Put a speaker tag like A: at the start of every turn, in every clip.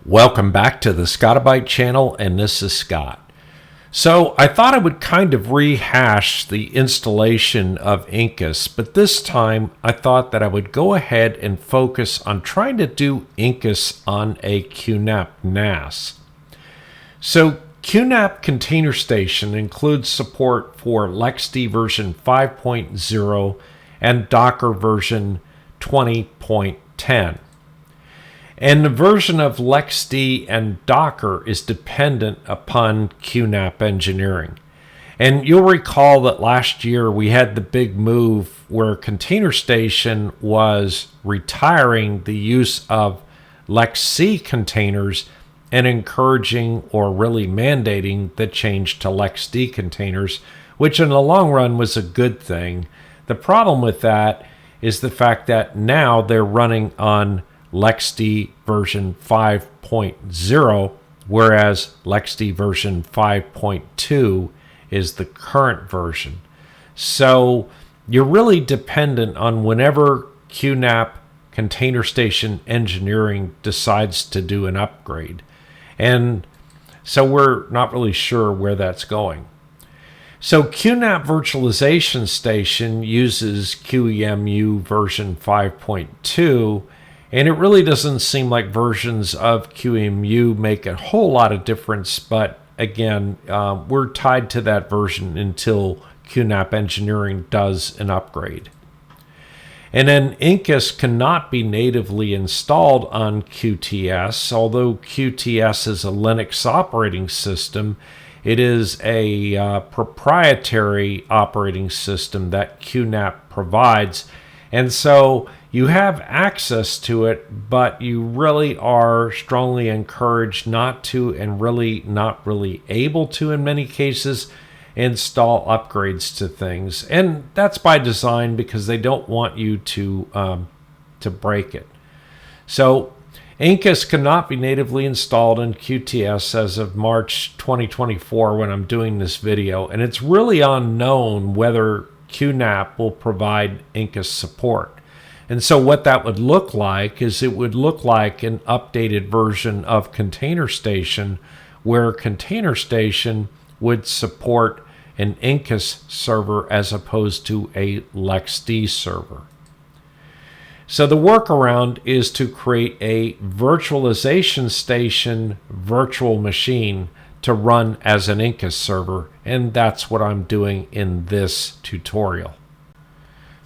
A: Welcome back to the Scotti-BYTE channel, and this is Scott. So I thought I would kind of rehash the installation of Incus, but this time I thought that I would go ahead and focus on trying to do Incus on a QNAP NAS. So QNAP Container Station includes support for LXD version 5.0 and Docker version 20.10. And the version of LXD and Docker is dependent upon QNAP engineering. And you'll recall that last year we had the big move where Container Station was retiring the use of LXC containers and encouraging or really mandating the change to LXD containers, which in the long run was a good thing. The problem with that is the fact that now they're running on LXD version 5.0, whereas LXD version 5.2 is the current version. So you're really dependent on whenever QNAP Container Station Engineering decides to do an upgrade. And so we're not really sure where that's going. So QNAP Virtualization Station uses QEMU version 5.2, and it really doesn't seem like versions of QEMU make a whole lot of difference, but again, we're tied to that version until QNAP Engineering does an upgrade. And then Incus cannot be natively installed on QTS. Although QTS is a Linux operating system, it is a proprietary operating system that QNAP provides. And so you have access to it, but you really are strongly encouraged not to, and really not really able to in many cases, install upgrades to things. And that's by design because they don't want you to break it. So Incus cannot be natively installed in QTS as of March 2024 when I'm doing this video, and it's really unknown whether QNAP will provide Incus support. And so what that would look like is it would look like an updated version of Container Station, where Container Station would support an Incus server as opposed to a LXD server. So the workaround is to create a Virtualization Station Virtual Machine to run as an Incus server, and that's what I'm doing in this tutorial.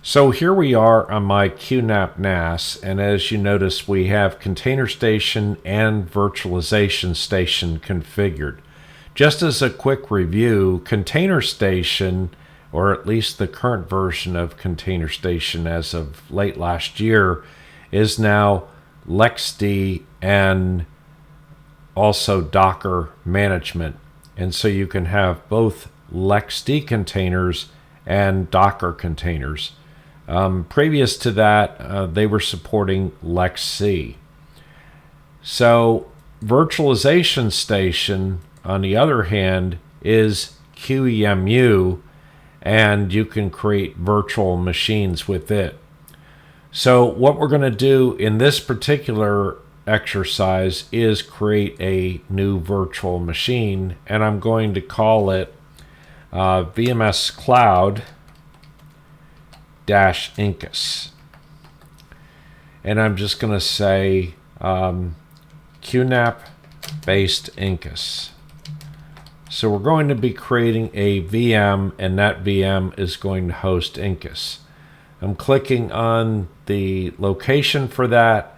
A: So here we are on my QNAP NAS, and as you notice, we have Container Station and Virtualization Station configured. Just as a quick review, Container Station, or at least the current version of Container Station as of late last year, is now LXD and also Docker management. And so you can have both LXD containers and Docker containers. Previous to that, they were supporting LXC. So Virtualization Station, on the other hand, is QEMU, and you can create virtual machines with it. So what we're going to do in this particular exercise is create a new virtual machine, and I'm going to call it VMS Cloud Incus. And I'm just going to say QNAP based Incus. So we're going to be creating a VM, and that VM is going to host Incus. I'm clicking on the location for that,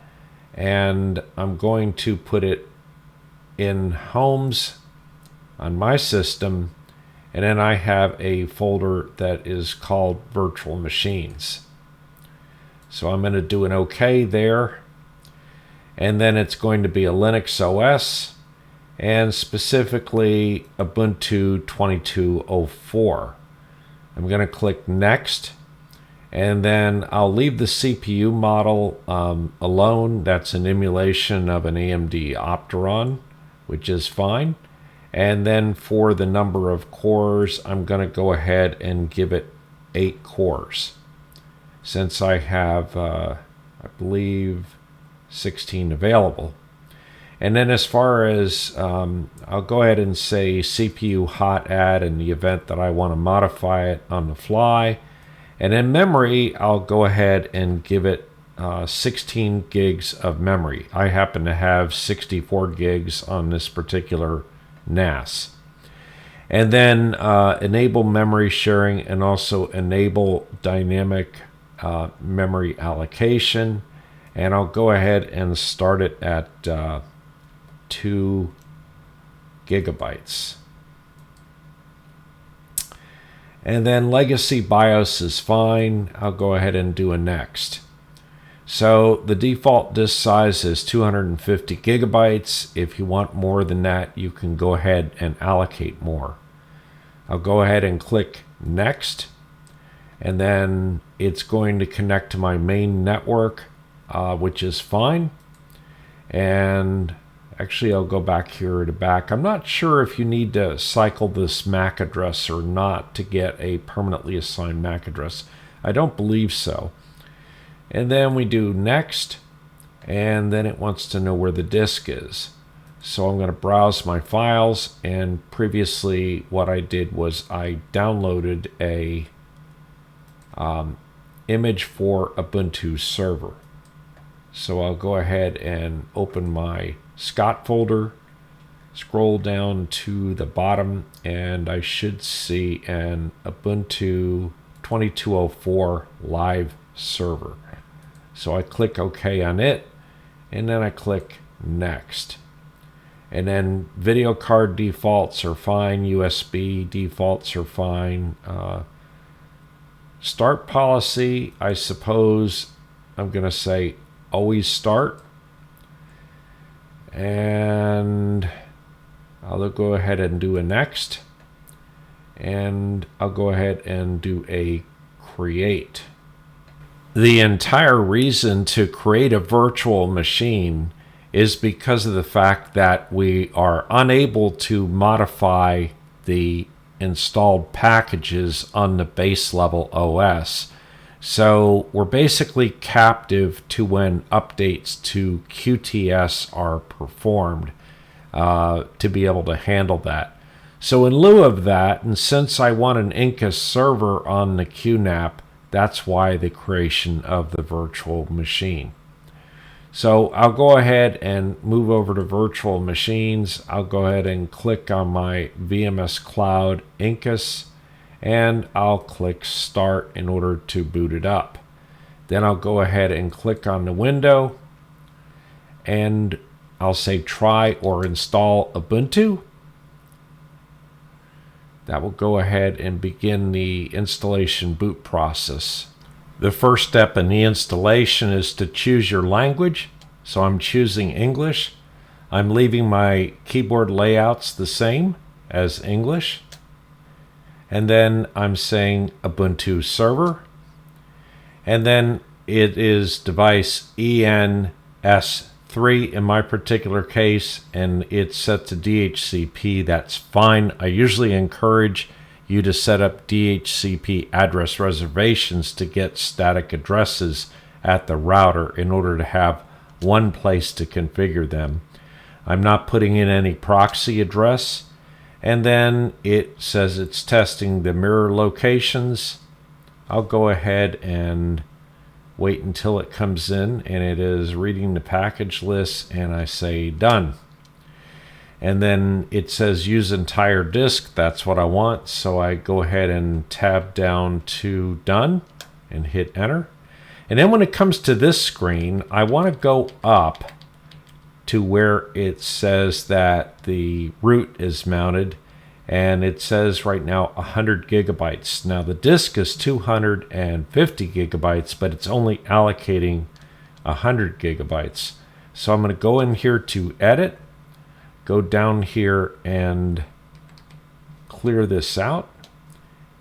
A: and I'm going to put it in Homes on my system, and then I have a folder that is called Virtual Machines. So I'm going to do an OK there, and then it's going to be a Linux OS, and specifically Ubuntu 22.04. I'm going to click Next, and then I'll leave the CPU model alone. That's an emulation of an AMD Opteron, which is fine. And then for the number of cores, I'm going to go ahead and give it 8 cores. Since I have, I believe, 16 available. And then as far as, I'll go ahead and say CPU hot add in the event that I want to modify it on the fly. And in memory, I'll go ahead and give it 16 gigs of memory. I happen to have 64 gigs on this particular NAS. And then enable memory sharing and also enable dynamic memory allocation. And I'll go ahead and start it at 2 gigabytes. And then legacy BIOS is fine. I'll go ahead and do a next. So the default disk size is 250 gigabytes. If you want more than that, you can go ahead and allocate more. I'll go ahead and click next. And then it's going to connect to my main network, which is fine. And actually, I'll go back here to back. I'm not sure if you need to cycle this MAC address or not to get a permanently assigned MAC address. I don't believe so. And then we do next, and then it wants to know where the disk is. So I'm going to browse my files, and previously what I did was I downloaded a image for Ubuntu server. So I'll go ahead and open my Scott folder, scroll down to the bottom, and I should see an Ubuntu 2204 live server. So I click OK on it, and then I click next. And then video card defaults are fine, USB defaults are fine. Start policy, I suppose I'm going to say always start. And I'll go ahead and do a next. And I'll go ahead and do a create. The entire reason to create a virtual machine is because of the fact that we are unable to modify the installed packages on the base level OS. So we're basically captive to when updates to QTS are performed to be able to handle that. So in lieu of that, and since I want an Incus server on the QNAP, that's why the creation of the virtual machine. So I'll go ahead and move over to virtual machines. I'll go ahead and click on my VMS Cloud Incus, and I'll click Start in order to boot it up. Then I'll go ahead and click on the window, and I'll say Try or Install Ubuntu. That will go ahead and begin the installation boot process. The first step in the installation is to choose your language. So I'm choosing English. I'm leaving my keyboard layouts the same as English. And then I'm saying Ubuntu server. And then it is device ENS3 in my particular case, and it's set to DHCP. That's fine. I usually encourage you to set up DHCP address reservations to get static addresses at the router in order to have one place to configure them. I'm not putting in any proxy address. And then it says it's testing the mirror locations. I'll go ahead and wait until it comes in, and it is reading the package list, and I say done. And then it says use entire disk. That's what I want. So I go ahead and tab down to done and hit enter. And then when it comes to this screen, I want to go up to where it says that the root is mounted, and it says right now 100 gigabytes. Now the disk is 250 gigabytes, but it's only allocating 100 gigabytes. So I'm going to go in here to edit, go down here and clear this out,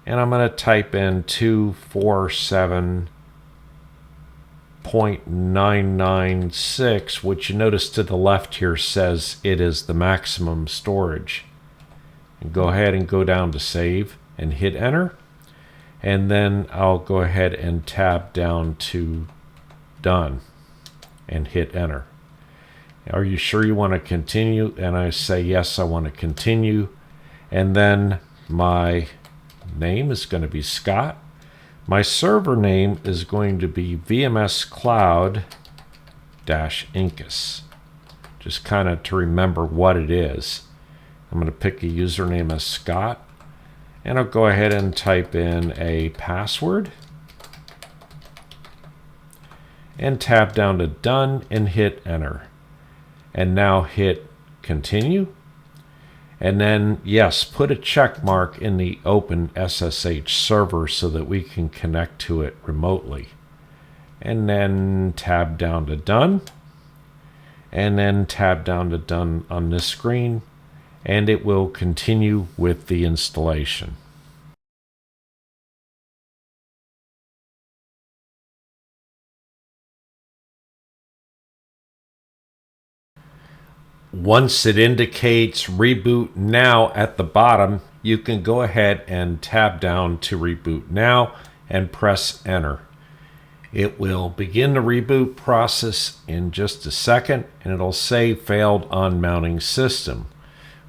A: and I'm going to type in 247.996, which you notice to the left here says it is the maximum storage. And go ahead and go down to save and hit enter. And then I'll go ahead and tab down to done and hit enter. Are you sure you want to continue? And I say, yes, I want to continue. And then my name is going to be Scott. My server name is going to be VMS Cloud-Incus. Just kind of to remember what it is. I'm going to pick a username as Scott. And I'll go ahead and type in a password. And tab down to Done and hit Enter. And now hit Continue. And then, yes, put a check mark in the open SSH server so that we can connect to it remotely. And then tab down to Done. And then tab down to Done on this screen. And it will continue with the installation. Once it indicates Reboot Now at the bottom, you can go ahead and tab down to Reboot Now and press Enter. It will begin the reboot process in just a second, and it'll say Failed on Mounting System.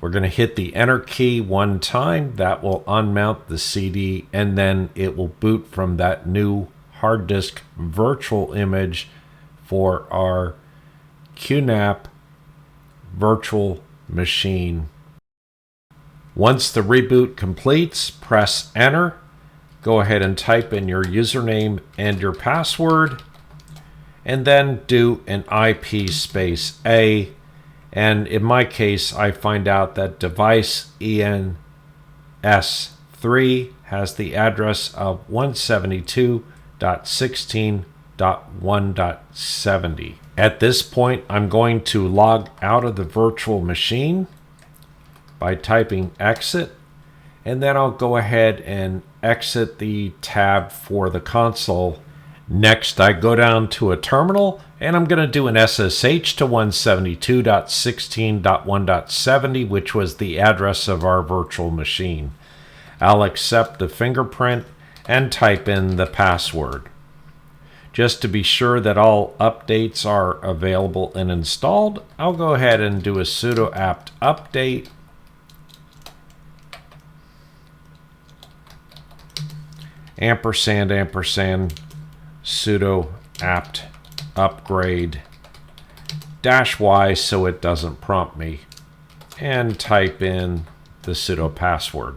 A: We're going to hit the Enter key one time. That will unmount the CD, and then it will boot from that new hard disk virtual image for our QNAP Virtual Machine. Once the reboot completes, press Enter. Go ahead and type in your username and your password, and then do an IP space A. And in my case, I find out that device ENS3 has the address of 172.16.1.70. At this point, I'm going to log out of the virtual machine by typing exit, and then I'll go ahead and exit the tab for the console. Next, I go down to a terminal, and I'm going to do an SSH to 172.16.1.70, which was the address of our virtual machine. I'll accept the fingerprint and type in the password. Just to be sure that all updates are available and installed, I'll go ahead and do a sudo apt update. && sudo apt upgrade -y so it doesn't prompt me, and type in the sudo password.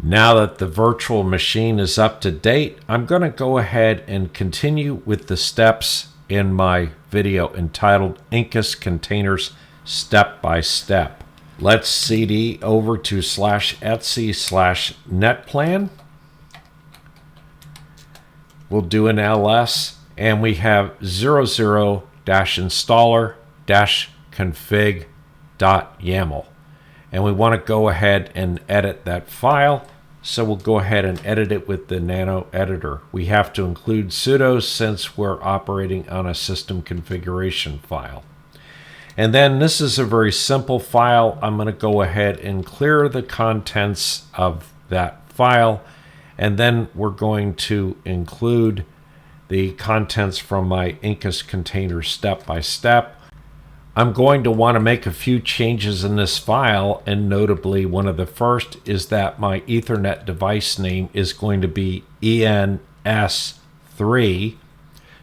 A: Now that the virtual machine is up to date, I'm going to go ahead and continue with the steps in my video entitled Incus Containers Step by Step. Let's cd over to /etc/netplan. We'll do an ls, and we have 00-installer-config.yaml. And we want to go ahead and edit that file, so we'll go ahead and edit it with the nano editor. We have to include sudo since we're operating on a system configuration file. And then this is a very simple file. I'm going to go ahead and clear the contents of that file, and then we're going to include the contents from my Incus container step by step. I'm going to want to make a few changes in this file, and notably one of the first is that my Ethernet device name is going to be ENS3,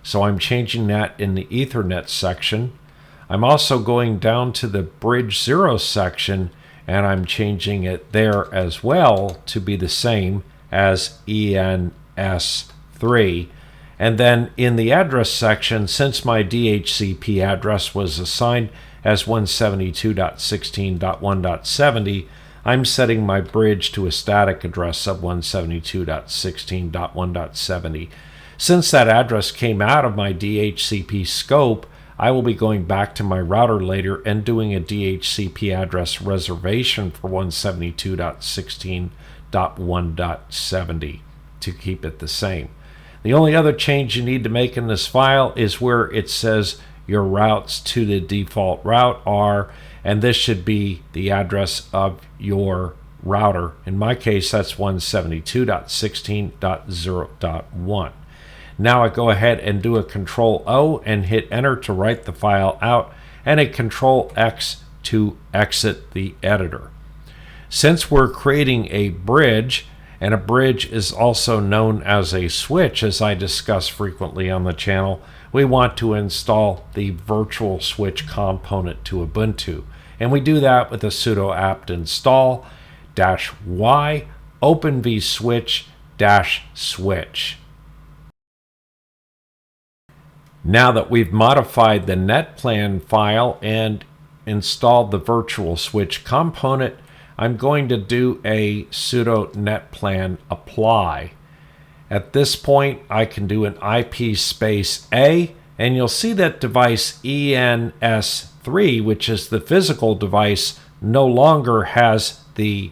A: so I'm changing that in the Ethernet section. I'm also going down to the bridge 0 section, and I'm changing it there as well to be the same as ENS3. And then in the address section, since my DHCP address was assigned as 172.16.1.70, I'm setting my bridge to a static address of 172.16.1.70. Since that address came out of my DHCP scope, I will be going back to my router later and doing a DHCP address reservation for 172.16.1.70 to keep it the same. The only other change you need to make in this file is where it says your routes to the default route are, and this should be the address of your router. In my case, that's 172.16.0.1. Now I go ahead and do a Control O and hit enter to write the file out, and a Control X to exit the editor. Since we're creating a bridge, and a bridge is also known as a switch, as I discuss frequently on the channel, we want to install the virtual switch component to Ubuntu. And we do that with a sudo apt install -y open vswitch -switch. Now that we've modified the netplan file and installed the virtual switch component, I'm going to do a sudo netplan apply. At this point, I can do an IP space A, and you'll see that device ENS3, which is the physical device, no longer has the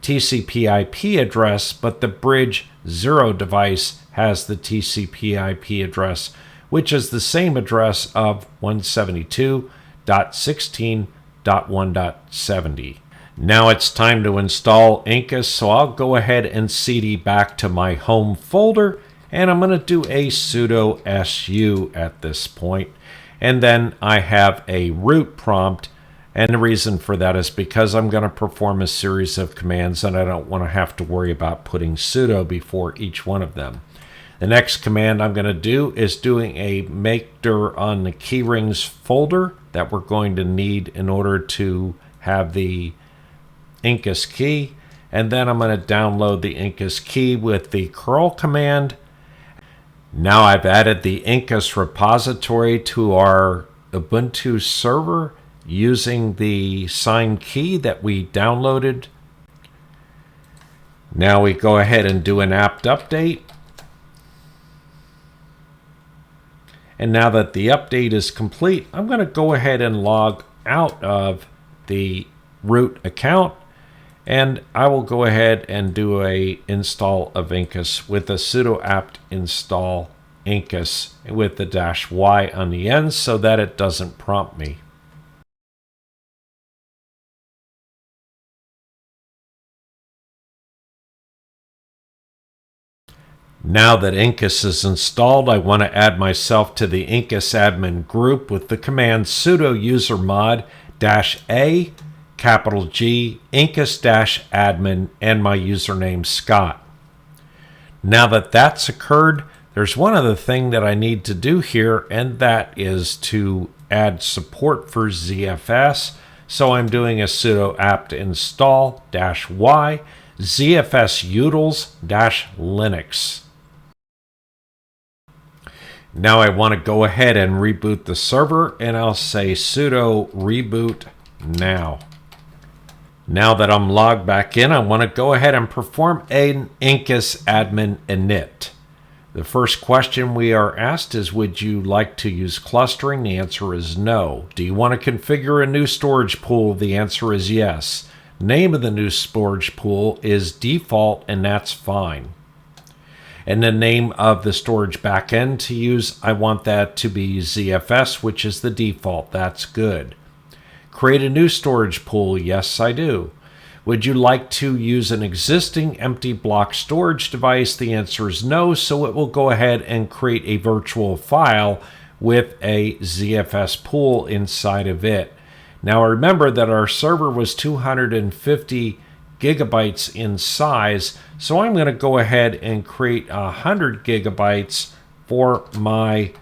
A: TCP/IP address, but the bridge 0 device has the TCP/IP address, which is the same address of 172.16.1.70. Now it's time to install Incus, so I'll go ahead and CD back to my home folder, and I'm going to do a sudo su at this point. And then I have a root prompt, and the reason for that is because I'm going to perform a series of commands, and I don't want to have to worry about putting sudo before each one of them. The next command I'm going to do is doing a make dir on the keyrings folder that we're going to need in order to have the Incus key, and then I'm going to download the Incus key with the curl command. Now I've added the Incus repository to our Ubuntu server using the signed key that we downloaded. Now we go ahead and do an apt update. And now that the update is complete, I'm going to go ahead and log out of the root account, and I will go ahead and do a install of Incus with a sudo apt install Incus with the -y on the end so that it doesn't prompt me. Now that Incus is installed, I want to add myself to the Incus admin group with the command sudo usermod -a G Incus-admin and my username Scott. Now that that's occurred, there's one other thing that I need to do here, and that is to add support for ZFS. So I'm doing a sudo apt install -y ZFS utils -Linux. Now I want to go ahead and reboot the server, and I'll say sudo reboot now. Now that I'm logged back in, I want to go ahead and perform an Incus admin init. The first question we are asked is, would you like to use clustering? The answer is no. Do you want to configure a new storage pool? The answer is yes. Name of the new storage pool is default, and that's fine. And the name of the storage backend to use, I want that to be ZFS, which is the default. That's good. Create a new storage pool. Yes, I do. Would you like to use an existing empty block storage device? The answer is no, so it will go ahead and create a virtual file with a ZFS pool inside of it. Now remember that our server was 250 gigabytes in size, so I'm going to go ahead and create 100 gigabytes for my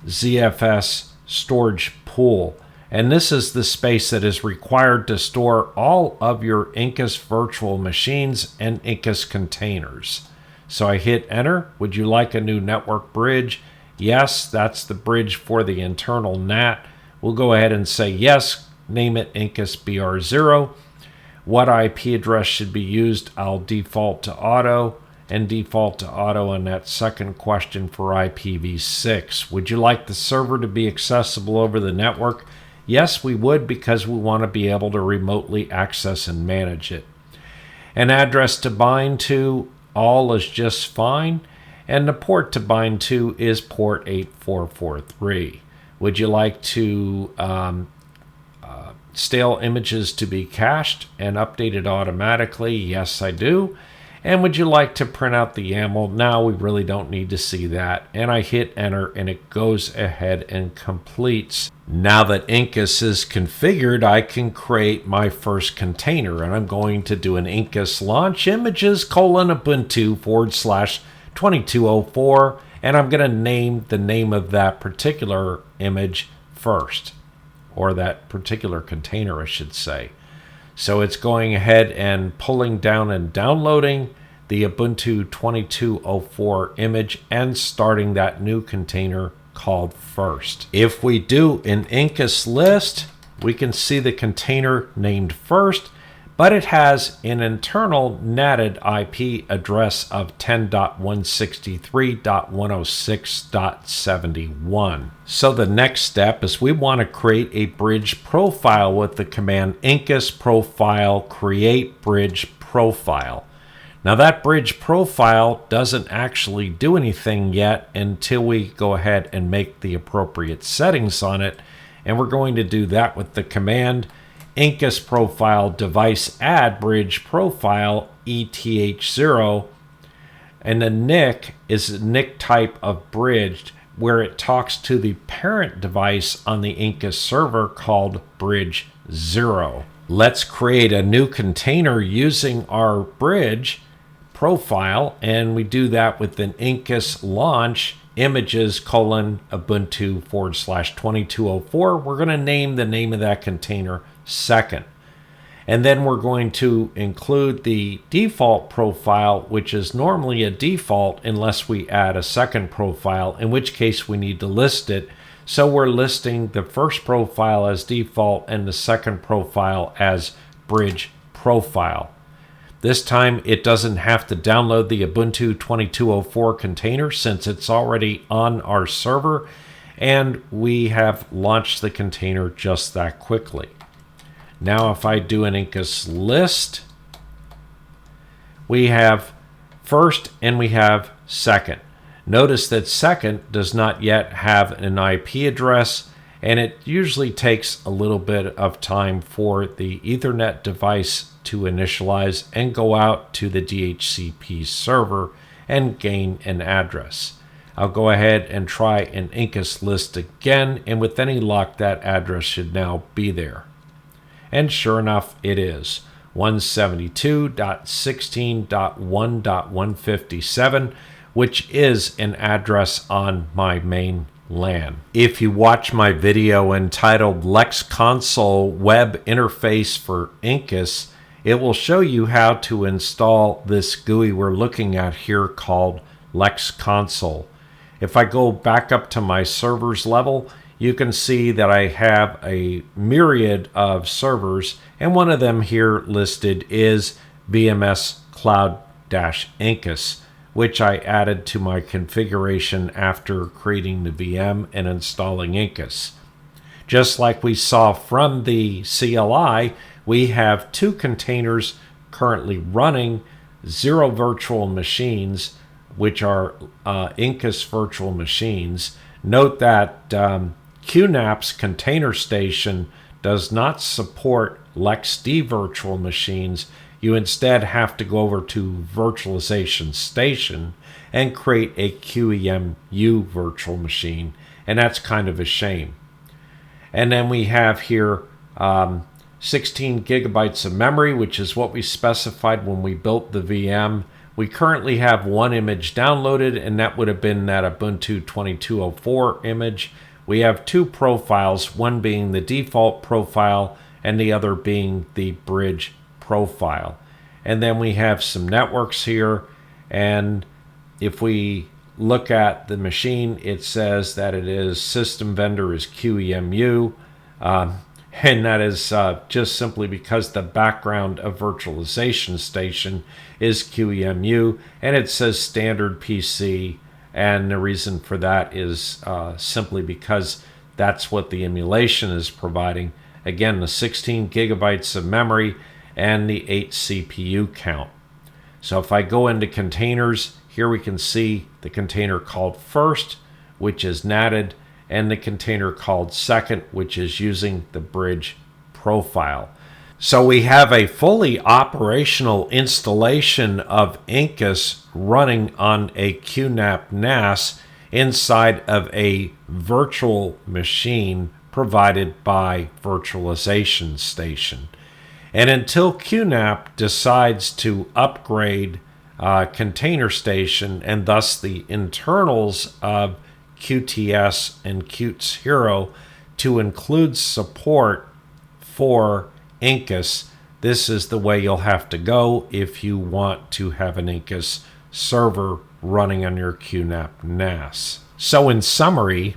A: ZFS storage pool. And this is the space that is required to store all of your Incus virtual machines and Incus containers. So I hit enter. Would you like a new network bridge? Yes, that's the bridge for the internal NAT. We'll go ahead and say yes, name it Incus BR0. What IP address should be used? I'll default to auto, and default to auto on that second question for IPv6. Would you like the server to be accessible over the network? Yes, we would, because we want to be able to remotely access and manage it. An address to bind to, all is just fine, and the port to bind to is port 8443. Would you like to stale images to be cached and updated automatically? Yes, I do. And would you like to print out the YAML? Now we really don't need to see that. And I hit enter and it goes ahead and completes. Now that Incus is configured, I can create my first container. And I'm going to do an Incus launch images :Ubuntu /2204. And I'm going to name the name of that particular image first, or that particular container, I should say. So it's going ahead and pulling down and downloading the Ubuntu 2204 image and starting that new container called first. If we do an Incus list, we can see the container named first, but it has an internal NATed IP address of 10.163.106.71. So the next step is we want to create a bridge profile with the command Incus profile create bridge profile. Now that bridge profile doesn't actually do anything yet until we go ahead and make the appropriate settings on it, and we're going to do that with the command Incus profile device add bridge profile ETH0, and the NIC is a NIC type of bridge where it talks to the parent device on the Incus server called bridge 0. Let's create a new container using our bridge profile, and we do that with an Incus launch images :Ubuntu /2204. We're going to name the name of that container second. And then we're going to include the default profile, which is normally a default unless we add a second profile, in which case we need to list it. So we're listing the first profile as default and the second profile as bridge profile. This time it doesn't have to download the Ubuntu 2204 container since it's already on our server, and we have launched the container just that quickly. Now if I do an Incus list, we have first and we have second. Notice that second does not yet have an IP address, and it usually takes a little bit of time for the Ethernet device to initialize and go out to the DHCP server and gain an address. I'll go ahead and try an Incus list again, and with any luck that address should now be there. And sure enough, it is 172.16.1.157, which is an address on my main LAN. If you watch my video entitled Lex Console Web Interface for Incus, it will show you how to install this GUI we're looking at here called Lex Console. If I go back up to my servers level, you can see that I have a myriad of servers, and one of them here listed is VMS Cloud-Incus, which I added to my configuration after creating the VM and installing Incus. Just like we saw from the CLI, we have two containers currently running, 0 virtual machines, which are Incus virtual machines. Note that QNAP's Container Station does not support LXD virtual machines. You instead have to go over to Virtualization Station and create a QEMU virtual machine, and that's kind of a shame. And then we have here 16 gigabytes of memory, which is what we specified when we built the VM. We currently have one image downloaded, and that would have been that Ubuntu 2204 image. We have two profiles, one being the default profile and the other being the bridge profile. And then we have some networks here, and if we look at the machine, it says that it is system vendor is QEMU, and that is just simply because the background of Virtualization Station is QEMU, and it says standard PC, and the reason for that is simply because that's what the emulation is providing. Again, the 16 gigabytes of memory and the 8 CPU count. So if I go into containers, here we can see the container called first, which is NATed, and the container called second, which is using the bridge profile. So we have a fully operational installation of Incus running on a QNAP NAS inside of a virtual machine provided by Virtualization Station. And until QNAP decides to upgrade Container Station and thus the internals of QTS and Qt Hero to include support for Incus, this is the way you'll have to go if you want to have an Incus server running on your QNAP NAS. So in summary,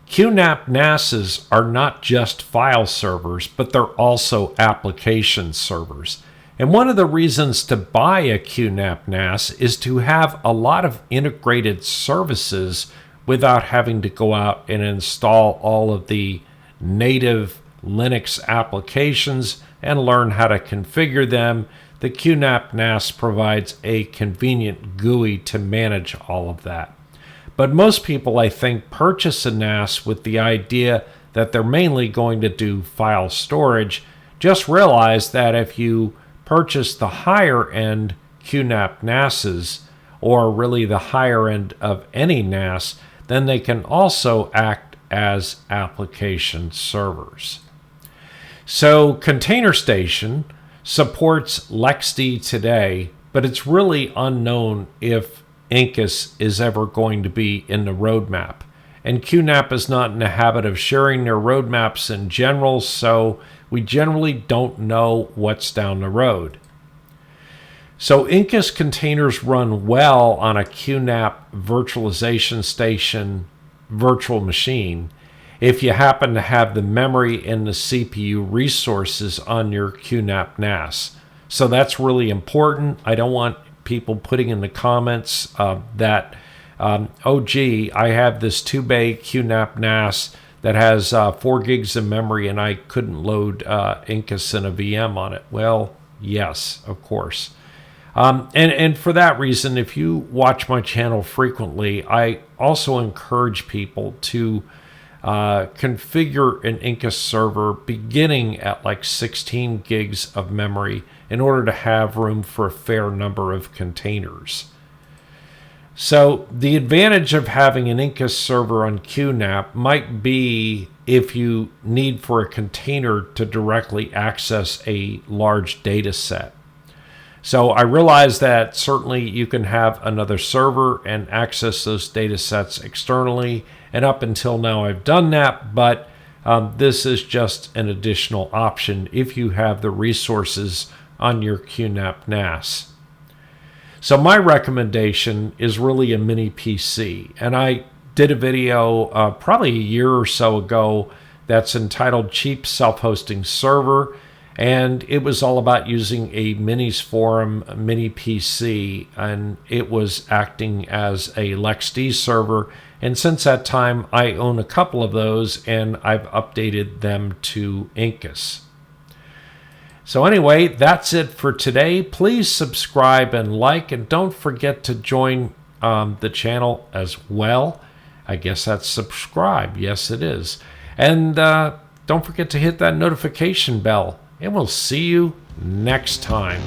A: QNAP NASs are not just file servers, but they're also application servers. And one of the reasons to buy a QNAP NAS is to have a lot of integrated services without having to go out and install all of the native Linux applications and learn how to configure them. The QNAP NAS provides a convenient GUI to manage all of that. But most people, I think, purchase a NAS with the idea that they're mainly going to do file storage. Just realize that if you purchase the higher end QNAP NASs, or really the higher end of any NAS, then they can also act as application servers. So Container Station supports LXD today, but it's really unknown if Incus is ever going to be in the roadmap. And QNAP is not in the habit of sharing their roadmaps in general, so we generally don't know what's down the road. So Incus containers run well on a QNAP Virtualization Station Virtual Machine if you happen to have the memory and the CPU resources on your QNAP NAS. So that's really important. I don't want people putting in the comments that, oh gee, I have this 2-bay QNAP NAS that has 4 gigs of memory and I couldn't load Incus and a VM on it. Well, yes, of course. And for that reason, if you watch my channel frequently, I also encourage people to configure an Incus server beginning at like 16 gigs of memory in order to have room for a fair number of containers. So the advantage of having an Incus server on QNAP might be if you need for a container to directly access a large data set. So I realize that certainly you can have another server and access those data sets externally, and up until now I've done that, but this is just an additional option if you have the resources on your QNAP NAS. So my recommendation is really a mini PC, and I did a video probably a year or so ago that's entitled Cheap Self-Hosting Server, and it was all about using a Minis Forum mini PC, and it was acting as a LXD server. And since that time, I own a couple of those, and I've updated them to Incus. So anyway, that's it for today. Please subscribe and like, and don't forget to join the channel as well. I guess that's subscribe. Yes, it is. And don't forget to hit that notification bell. And we'll see you next time.